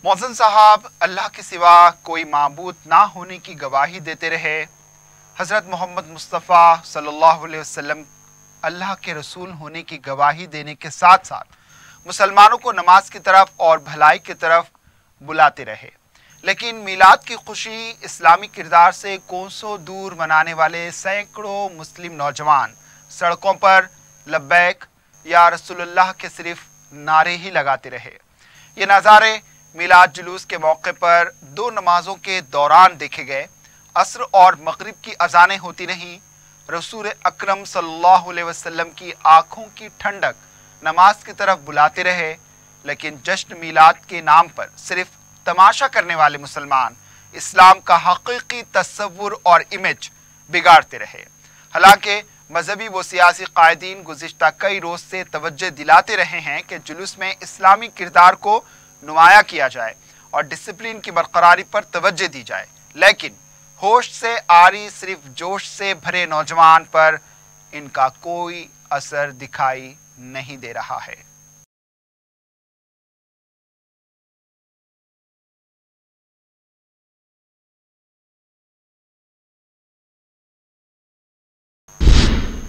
मौज़न साहब अल्लाह के सिवा कोई माबूद ना होने की गवाही देते रहे। हज़रत मोहम्मद मुस्तफ़ा सल्लल्लाहु अलैहि वसल्लम अल्लाह के रसूल होने की गवाही देने के साथ साथ मुसलमानों को नमाज की तरफ और भलाई की तरफ बुलाते रहे। लेकिन मीलाद की खुशी इस्लामी किरदार से कोसों दूर मनाने वाले सैकड़ों मुस्लिम नौजवान सड़कों पर लब्बैक या रसूलुल्लाह के सिर्फ नारे ही लगाते रहे। ये नज़ारे मीलाद जुलूस के मौके पर दो नमाजों के दौरान देखे गए। असर और मगरिब की अजानें होती रहीं। रसूल अकरम सल्लल्लाहु अलैहि वसल्लम की आँखों की ठंडक नमाज की तरफ बुलाते रहे। लेकिन जश्न मीलाद के नाम पर सिर्फ तमाशा करने वाले मुसलमान इस्लाम का हकीकी तस्वुर और इमेज बिगाड़ते रहे। हालांकि मजहबी व सियासी कायदीन गुज़िश्ता कई रोज़ से तवज्जो दिलाते रहे हैं कि जुलूस में इस्लामी किरदार को नुमाया किया जाए और डिसिप्लिन की बरकरारी पर तवज्जो दी जाए, लेकिन होश से आरी सिर्फ जोश से भरे नौजवान पर इनका कोई असर दिखाई नहीं दे रहा है।